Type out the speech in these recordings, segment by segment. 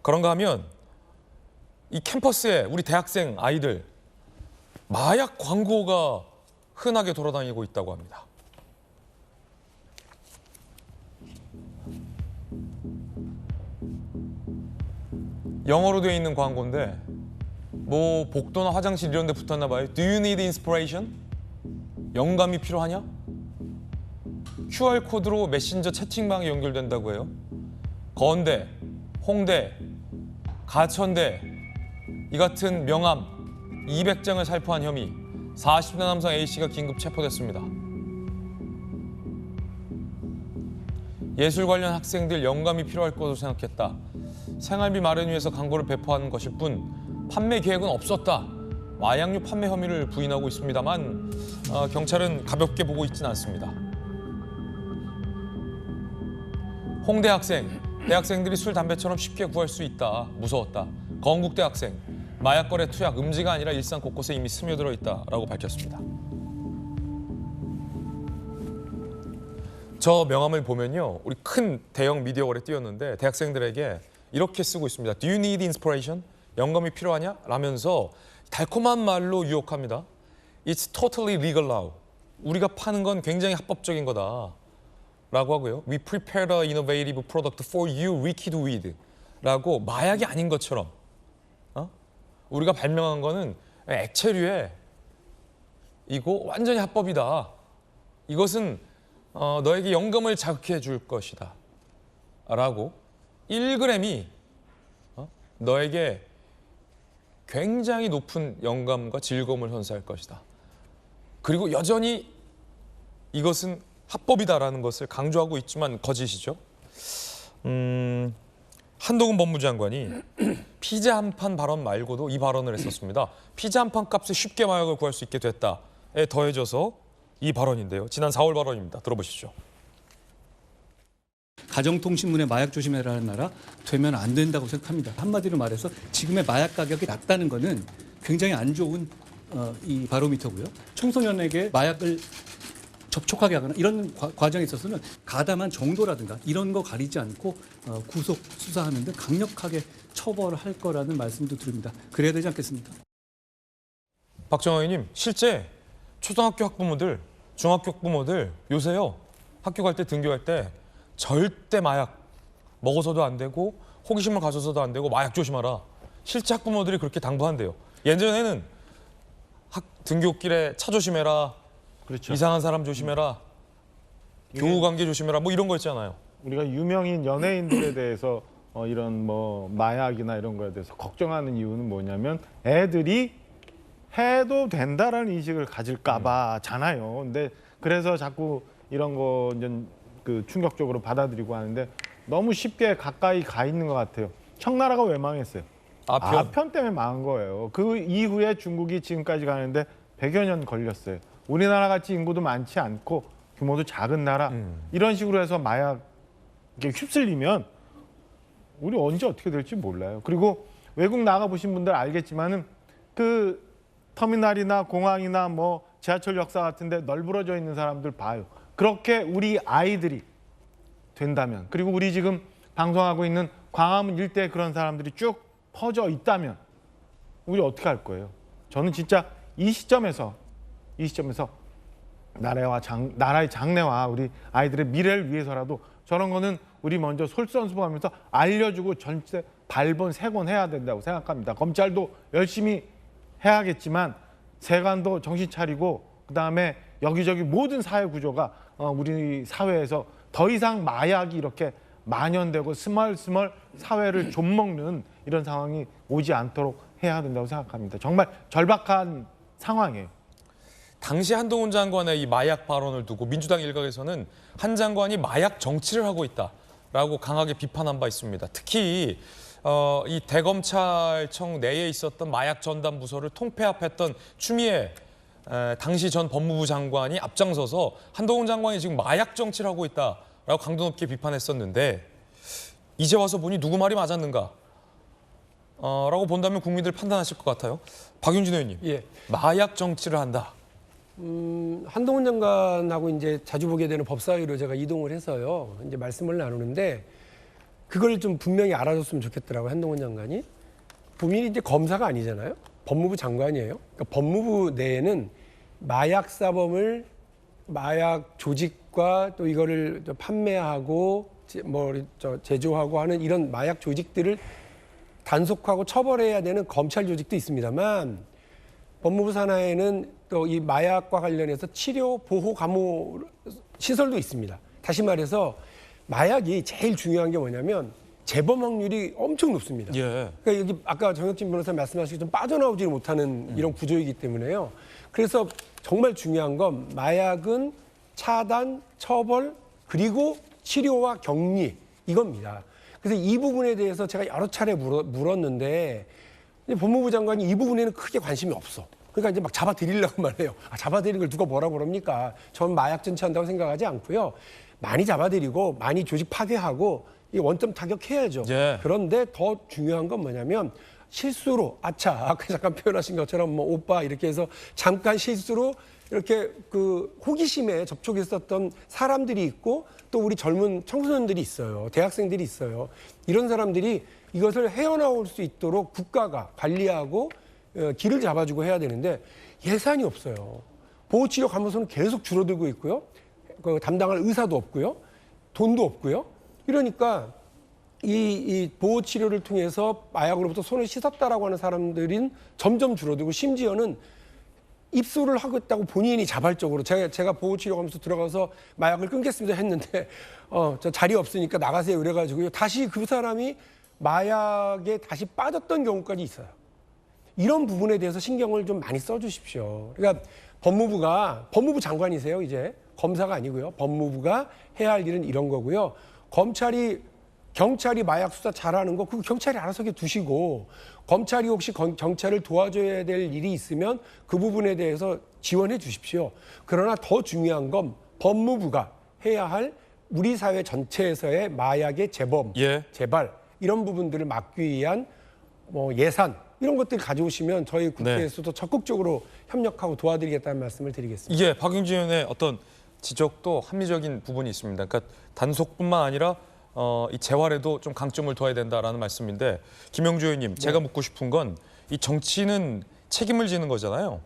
그런가 하면 이 캠퍼스에 우리 대학생 아이들 마약 광고가 흔하게 돌아다니고 있다고 합니다. 영어로 되어 있는 광고인데 뭐 복도나 화장실 이런 데 붙었나 봐요. Do you need inspiration? 영감이 필요하냐? QR코드로 메신저 채팅방에 연결된다고 해요. 건대, 홍대, 가천대 이 같은 명함 200장을 살포한 혐의 40대 남성 A씨가 긴급 체포됐습니다. 예술 관련 학생들 영감이 필요할 것으로 생각했다. 생활비 마련 위해서 광고를 배포한 것일 뿐 판매 계획은 없었다. 마약류 판매 혐의를 부인하고 있습니다만 경찰은 가볍게 보고 있지는 않습니다. 홍대 학생, 대학생들이 술, 담배처럼 쉽게 구할 수 있다. 무서웠다. 건국대 학생, 마약 거래 투약, 음지가 아니라 일상 곳곳에 이미 스며들어 있다라고 밝혔습니다. 저 명함을 보면요, 우리 큰 대형 미디어 거래 띄웠는데 대학생들에게 이렇게 쓰고 있습니다. Do you need inspiration? 영감이 필요하냐? 라면서 달콤한 말로 유혹합니다. It's totally legal now. 우리가 파는 건 굉장히 합법적인 거다. 라고 하고요. We prepared an innovative product for you, wicked weed. 라고 마약이 아닌 것처럼 우리가 발명한 거는 액체류에 이거 완전히 합법이다. 이것은 너에게 영감을 자극해 줄 것이다. 라고 1g이 너에게 굉장히 높은 영감과 즐거움을 선사할 것이다. 그리고 여전히 이것은 합법이다라는 것을 강조하고 있지만 거짓이죠. 한동훈 법무부 장관이 피자 한 판 발언 말고도 이 발언을 했었습니다. 피자 한 판 값에 쉽게 마약을 구할 수 있게 됐다에 더해져서 이 발언인데요. 지난 4월 발언입니다. 들어보시죠. 가정통신문에 마약 조심해라는 나라 되면 안 된다고 생각합니다. 한마디로 말해서 지금의 마약 가격이 낮다는 것은 굉장히 안 좋은 이 바로미터고요. 청소년에게 마약을 접촉하게 하거나 이런 과정에 있어서는 가담한 정도라든가 이런 거 가리지 않고 구속 수사하는 등 강력하게 처벌할 거라는 말씀도 드립니다. 그래야 되지 않겠습니까? 박정호 의원님, 실제 초등학교 학부모들, 중학교 학부모들 요새요 학교 갈 때 등교할 때 절대 마약 먹어서도 안 되고 호기심을 가져서도 안 되고 마약 조심하라. 실제 학부모들이 그렇게 당부한대요. 예전에는 등교길에 차 조심해라. 그렇죠. 이상한 사람 조심해라. 교우 관계 조심해라. 뭐 이런 거 있잖아요. 우리가 유명인 연예인들에 대해서 이런 뭐 마약이나 이런 거에 대해서 걱정하는 이유는 뭐냐면 애들이 해도 된다라는 인식을 가질까 봐잖아요. 근데 그래서 자꾸 이런 거 이제 그 충격적으로 받아들이고 하는데 너무 쉽게 가까이 가 있는 것 같아요. 청나라가 왜 망했어요? 아편 때문에 망한 거예요. 그 이후에 중국이 지금까지 가는데 100여 년 걸렸어요. 우리나라 같이 인구도 많지 않고 규모도 작은 나라 이런 식으로 해서 마약에 휩쓸리면 우리 언제 어떻게 될지 몰라요. 그리고 외국 나가 보신 분들 알겠지만은 그 터미널이나 공항이나 뭐 지하철 역사 같은데 널브러져 있는 사람들 봐요. 그렇게 우리 아이들이 된다면, 그리고 우리 지금 방송하고 있는 광화문 일대에 그런 사람들이 쭉 퍼져 있다면 우리 어떻게 할 거예요? 저는 진짜 이 시점에서 나라의 장래와 우리 아이들의 미래를 위해서라도 저런 거는 우리 먼저 솔선수범하면서 알려주고 전체 발본 세곤해야 된다고 생각합니다. 검찰도 열심히 해야겠지만 세관도 정신 차리고 그다음에 여기저기 모든 사회 구조가 우리 사회에서 더 이상 마약이 이렇게 만연되고 스멀스멀 사회를 좀먹는 이런 상황이 오지 않도록 해야 된다고 생각합니다. 정말 절박한 상황이에요. 당시 한동훈 장관의 이 마약 발언을 두고 민주당 일각에서는 한 장관이 마약 정치를 하고 있다라고 강하게 비판한 바 있습니다. 특히 이 대검찰청 내에 있었던 마약 전담 부서를 통폐합했던 추미애 당시 전 법무부 장관이 앞장서서 한동훈 장관이 지금 마약 정치를 하고 있다라고 강도 높게 비판했었는데 이제 와서 보니 누구 말이 맞았는가? 라고 본다면 국민들 판단하실 것 같아요. 박윤진 의원님, 예. 마약 정치를 한다. 한동훈 장관하고 이제 자주 보게 되는 법사위로 제가 이동을 해서요. 이제 말씀을 나누는데 그걸 좀 분명히 알아줬으면 좋겠더라고요. 한동훈 장관이. 본인이 이제 검사가 아니잖아요. 법무부 장관이에요. 그러니까 법무부 내에는 마약 사범을 마약 조직과 또 이거를 판매하고 제조하고 하는 이런 마약 조직들을 단속하고 처벌해야 되는 검찰 조직도 있습니다만 법무부 산하에는 또 이 마약과 관련해서 치료 보호 감호 시설도 있습니다. 다시 말해서 마약이 제일 중요한 게 뭐냐면 재범 확률이 엄청 높습니다. 예. 그러니까 여기 아까 정혁진 변호사 말씀하신 좀 빠져나오지 못하는 이런 구조이기 때문에요. 그래서 정말 중요한 건 마약은 차단, 처벌, 그리고 치료와 격리 이겁니다. 그래서 이 부분에 대해서 제가 여러 차례 물었는데 법무부 장관이 이 부분에는 크게 관심이 없어. 그러니까 이제 막 잡아들이려고만 해요. 잡아들이는 걸 누가 뭐라고 그럽니까? 전 마약 전체한다고 생각하지 않고요. 많이 잡아들이고 많이 조직 파괴하고 이 원점 타격해야죠. 예. 그런데 더 중요한 건 뭐냐면 실수로 아까 잠깐 표현하신 것처럼 뭐 오빠 이렇게 해서 잠깐 실수로 이렇게 그 호기심에 접촉했었던 사람들이 있고 또 우리 젊은 청소년들이 있어요. 대학생들이 있어요. 이런 사람들이 이것을 헤어나올 수 있도록 국가가 관리하고 길을 잡아주고 해야 되는데 예산이 없어요. 보호치료 감호소는 계속 줄어들고 있고요. 그 담당할 의사도 없고요. 돈도 없고요. 이러니까 이 보호치료를 통해서 마약으로부터 손을 씻었다라고 하는 사람들은 점점 줄어들고 심지어는 입소를 하겠다고 본인이 자발적으로 제가 보호치료 가면서 들어가서 마약을 끊겠습니다 했는데 저 자리 없으니까 나가세요 이래가지고요. 다시 그 사람이 마약에 다시 빠졌던 경우까지 있어요. 이런 부분에 대해서 신경을 좀 많이 써주십시오. 그러니까 법무부 장관이세요 이제 검사가 아니고요. 법무부가 해야 할 일은 이런 거고요. 경찰이 마약 수사 잘하는 거 그거 경찰이 알아서 두시고 검찰이 혹시 경찰을 도와줘야 될 일이 있으면 그 부분에 대해서 지원해 주십시오. 그러나 더 중요한 건 법무부가 해야 할 우리 사회 전체에서의 마약의 재범, 예. 재발 이런 부분들을 막기 위한 예산 이런 것들 가져오시면 저희 국회에서도 적극적으로 협력하고 도와드리겠다는 말씀을 드리겠습니다. 예, 박용진 의원의 어떤 지적도 합리적인 부분이 있습니다. 그러니까 단속뿐만 아니라 이 재활에도 좀 강점을 둬야 된다라는 말씀인데 김영주 의원님, 제가 묻고 싶은 건 이 정치는 책임을 지는 거잖아요.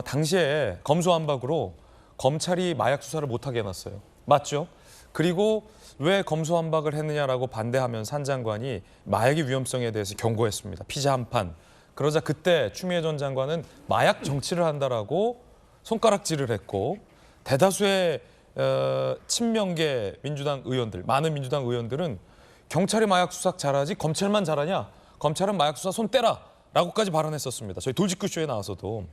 당시에 검수완박으로 검찰이 마약 수사를 못하게 해놨어요. 맞죠? 그리고 왜 검수완박을 했느냐라고 반대하면서 한 장관이 마약의 위험성에 대해서 경고했습니다. 피자 한 판. 그러자 그때 추미애 전 장관은 마약 정치를 한다라고 손가락질을 했고 대다수의 친명계 민주당 의원들, 많은 민주당 의원들은 경찰이 마약 수사 잘하지 검찰만 잘하냐? 검찰은 마약 수사 손 떼라! 라고까지 발언했었습니다. 저희 돌직구쇼에 나와서도.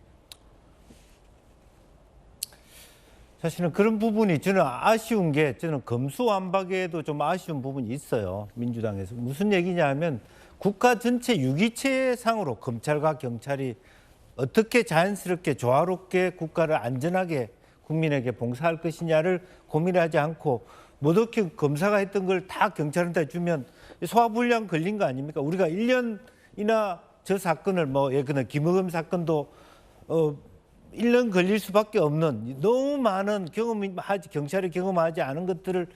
사실은 그런 부분이 저는 아쉬운 게 저는 검수완박에도 좀 아쉬운 부분이 있어요. 민주당에서. 무슨 얘기냐 하면 국가 전체 유기체상으로 검찰과 경찰이 어떻게 자연스럽게 조화롭게 국가를 안전하게 국민에게 봉사할 것이냐를 고민하지 않고 뭐덕히 검사가 했던 걸 다 경찰한테 주면 소화불량 걸린 거 아닙니까? 우리가 1년이나 저 사건을 예컨대 김의겸 사건도 1년 걸릴 수밖에 없는 너무 많은 경찰이 경험하지 않은 것들을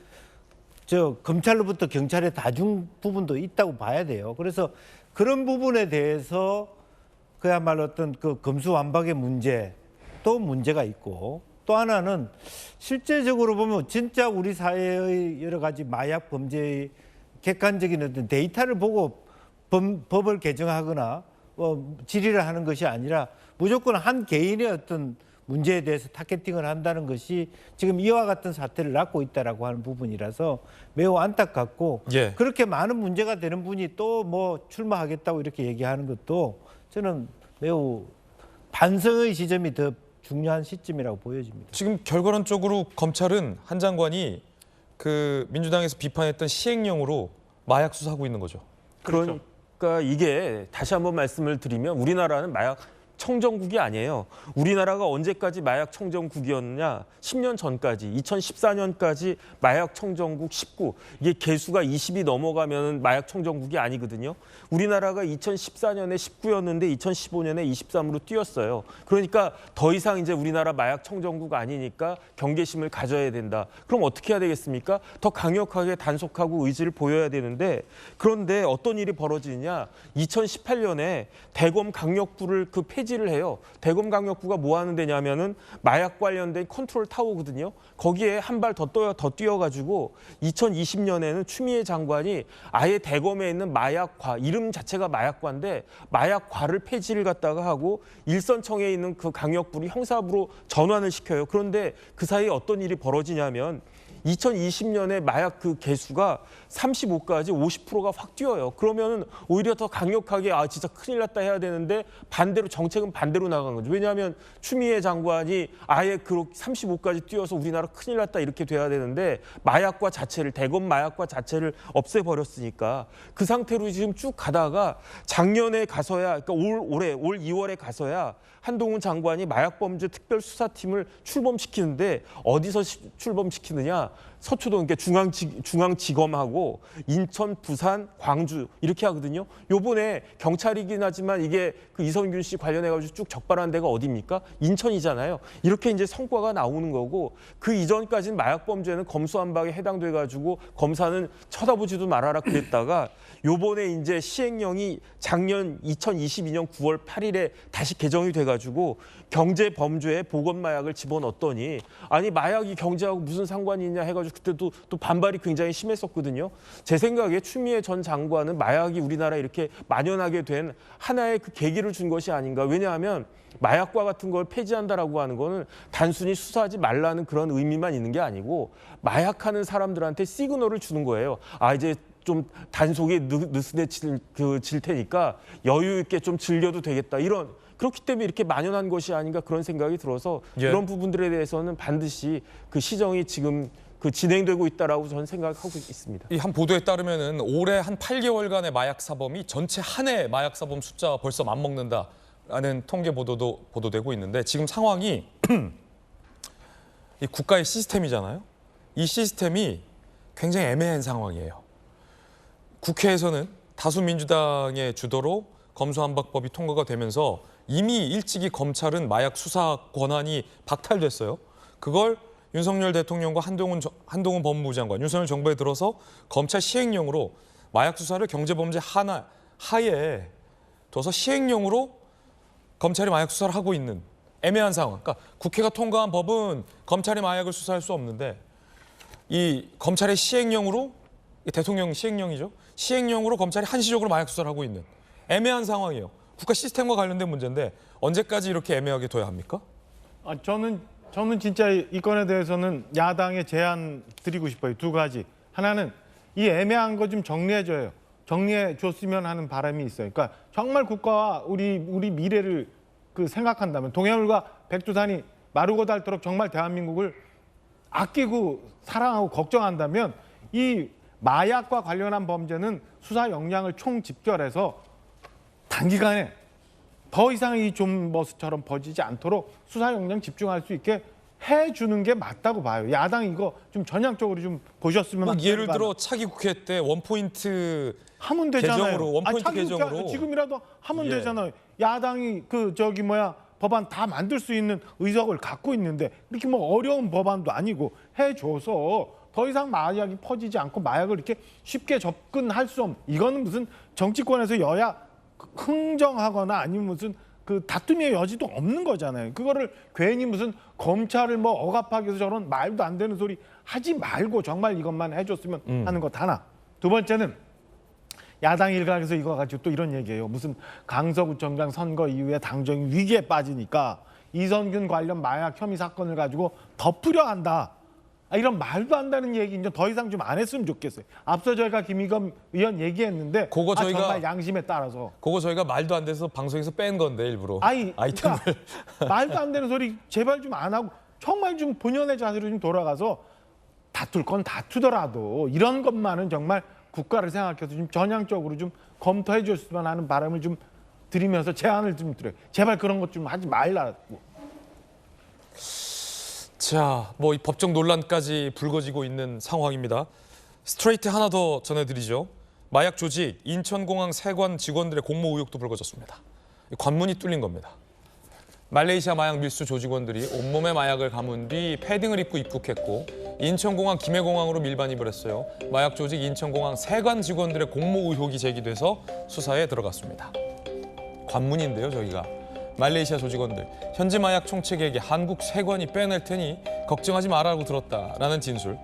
검찰로부터 경찰에 다 준 부분도 있다고 봐야 돼요. 그래서 그런 부분에 대해서 그야말로 어떤 그 검수완박의 문제 또 문제가 있고 또 하나는 실제적으로 보면 진짜 우리 사회의 여러 가지 마약 범죄의 객관적인 어떤 데이터를 보고 법을 개정하거나 질의를 하는 것이 아니라 무조건 한 개인의 어떤 문제에 대해서 타겟팅을 한다는 것이 지금 이와 같은 사태를 낳고 있다라고 하는 부분이라서 매우 안타깝고 예. 그렇게 많은 문제가 되는 분이 또 출마하겠다고 이렇게 얘기하는 것도 저는 매우 반성의 지점이 더 중요한 시점이라고 보여집니다. 지금 결과론적으로 검찰은 한 장관이 그 민주당에서 비판했던 시행령으로 마약 수사하고 있는 거죠. 그러니까 이게 다시 한번 말씀을 드리면 우리나라는 마약 청정국이 아니에요. 우리나라가 언제까지 마약 청정국이었느냐? 10년 전까지, 2014년까지 마약 청정국 19. 이게 개수가 20이 넘어가면 마약 청정국이 아니거든요. 우리나라가 2014년에 19였는데 2015년에 23으로 뛰었어요. 그러니까 더 이상 이제 우리나라 마약 청정국 아니니까 경계심을 가져야 된다. 그럼 어떻게 해야 되겠습니까? 더 강력하게 단속하고 의지를 보여야 되는데, 그런데 어떤 일이 벌어지느냐? 2018년에 대검강력부를 폐지를 해요. 대검강력부가 뭐 하는 데냐면은 마약 관련된 컨트롤 타워거든요. 거기에 한 발 더 뛰어가지고 2020년에는 추미애 장관이 아예 대검에 있는 마약과, 이름 자체가 마약과인데 마약과를 폐지를 갖다가 하고 일선청에 있는 그 강력부를 형사부로 전환을 시켜요. 그런데 그 사이에 어떤 일이 벌어지냐면 2020년에 마약 그 개수가 35까지 50%가 확 뛰어요. 그러면은 오히려 더 강력하게 진짜 큰일 났다 해야 되는데 반대로 정책은 반대로 나간 거죠. 왜냐하면 추미애 장관이 아예 그 35까지 뛰어서 우리나라 큰일 났다 이렇게 돼야 되는데 마약과 자체를, 대검 마약과 자체를 없애버렸으니까 그 상태로 지금 쭉 가다가 작년에 가서야, 그러니까 올 2월에 가서야 한동훈 장관이 마약범죄 특별수사팀을 출범시키는데 어디서 출범시키느냐? 서초동, 그러니까 중앙지검하고 인천, 부산, 광주 이렇게 하거든요. 요번에 경찰이긴 하지만 이게 그 이성균 씨 관련해가지고 쭉 적발한 데가 어디입니까? 인천이잖아요. 이렇게 이제 성과가 나오는 거고, 그 이전까지는 마약범죄는 검수완박에 해당돼가지고 검사는 쳐다보지도 말아라 그랬다가 요번에 이제 시행령이 작년 2022년 9월 8일에 다시 개정이 돼가지고 경제범죄에 보건마약을 집어넣었더니, 아니 마약이 경제하고 무슨 상관이 있냐 해가지고 그때도 또 반발이 굉장히 심했었거든요. 제 생각에 추미애 전 장관은 마약이 우리나라에 이렇게 만연하게 된 하나의 그 계기를 준 것이 아닌가. 왜냐하면 마약과 같은 걸 폐지한다라고 하는 거는 단순히 수사하지 말라는 그런 의미만 있는 게 아니고 마약하는 사람들한테 시그널을 주는 거예요. 이제 좀 단속이 느슨해질 테니까 여유 있게 좀 즐겨도 되겠다. 그렇기 때문에 이렇게 만연한 것이 아닌가 그런 생각이 들어서 이런 부분들에 대해서는 반드시 그 시정이 지금 진행되고 있다라고 저는 생각하고 있습니다. 이 한 보도에 따르면은 올해 한 8개월간의 마약 사범이 전체 한 해 마약 사범 숫자와 벌써 맞먹는다라는 통계 보도도 보도되고 있는데, 지금 상황이 이 국가의 시스템이잖아요. 이 시스템이 굉장히 애매한 상황이에요. 국회에서는 다수 민주당의 주도로 검수완박법이 통과가 되면서 이미 일찍이 검찰은 마약 수사 권한이 박탈됐어요. 그걸 윤석열 대통령과 한동훈 법무부 장관, 윤석열 정부에 들어서 검찰 시행령으로 마약 수사를 경제범죄 하에 둬서 시행령으로 검찰이 마약 수사를 하고 있는 애매한 상황. 그러니까 국회가 통과한 법은 검찰이 마약을 수사할 수 없는데 이 검찰의 시행령으로, 대통령 시행령이죠. 시행령으로 검찰이 한시적으로 마약 수사를 하고 있는 애매한 상황이에요. 국가 시스템과 관련된 문제인데 언제까지 이렇게 애매하게 둬야 합니까? 저는 진짜 이 건에 대해서는 야당에 제안 드리고 싶어요. 두 가지. 하나는 이 애매한 거 좀 정리해줘요. 정리해 줬으면 하는 바람이 있어요. 그러니까 정말 국가와 우리 미래를 생각한다면, 동해물과 백두산이 마르고 닳도록 정말 대한민국을 아끼고 사랑하고 걱정한다면 이 마약과 관련한 범죄는 수사 역량을 총집결해서 단기간에 더 이상 이 존머스처럼 벌어지지 않도록 수사 역량 집중할 수 있게 해주는 게 맞다고 봐요. 야당 이거 좀 전향적으로 좀 보셨으면 하는 예를 들어 차기 국회 때 원포인트 하면 되잖아요. 개정으로, 원포인트 개정으로. 지금이라도 하면 예. 되잖아요. 야당이 법안 다 만들 수 있는 의석을 갖고 있는데 이렇게 어려운 법안도 아니고 해줘서 더 이상 마약이 퍼지지 않고 마약을 이렇게 쉽게 접근할 수 없는, 이거는 무슨 정치권에서 여야 흥정하거나 아니면 무슨 다툼의 여지도 없는 거잖아요. 그거를 괜히 무슨 검찰을 억압하기 위해서 저런 말도 안 되는 소리 하지 말고 정말 이것만 해줬으면 하는 것 하나. 두 번째는 야당 일각에서 이거 가지고 또 이런 얘기예요. 무슨 강서구청장 선거 이후에 당정이 위기에 빠지니까 이성균 관련 마약 혐의 사건을 가지고 덮으려 한다. 이런 말도 안 되는 얘기 이제 더 이상 좀 안 했으면 좋겠어요. 앞서 저희가 김의겸 의원 얘기했는데 그거 저희가 정말 양심에 따라서 그거 저희가 말도 안 돼서 방송에서 뺀 건데 일부러 아이템을. 그러니까 말도 안 되는 소리 제발 좀 안 하고 정말 좀 본연의 자세로 좀 돌아가서 다툴 건 다투더라도 이런 것만은 정말 국가를 생각해서 좀 전향적으로 좀 검토해 줬으면 하는 바람을 좀 드리면서 제안을 좀 드려요. 제발 그런 것 좀 하지 말라고. 자, 뭐 이 법적 논란까지 불거지고 있는 상황입니다. 스트레이트 하나 더 전해드리죠. 마약 조직 인천공항 세관 직원들의 공모 의혹도 불거졌습니다. 관문이 뚫린 겁니다. 말레이시아 마약 밀수 조직원들이 온몸에 마약을 감은 뒤 패딩을 입고 입국했고 인천공항 김해공항으로 밀반입을 했어요. 마약 조직 인천공항 세관 직원들의 공모 의혹이 제기돼서 수사에 들어갔습니다. 관문인데요, 저희가. 말레이시아 조직원들, 현지 마약 총책에게 한국 세관이 빼낼 테니 걱정하지 말라고 들었다라는 진술.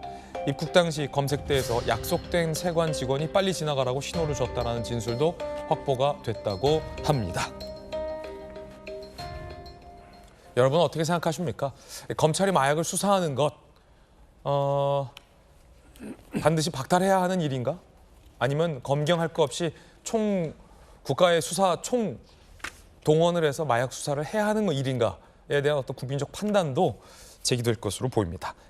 입국 당시 검색대에서 약속된 세관 직원이 빨리 지나가라고 신호를 줬다라는 진술도 확보가 됐다고 합니다. 여러분 어떻게 생각하십니까? 검찰이 마약을 수사하는 것 반드시 박탈해야 하는 일인가? 아니면 검경할 거 없이 국가의 수사 총 동원을 해서 마약 수사를 해야 하는 일인가에 대한 어떤 국민적 판단도 제기될 것으로 보입니다.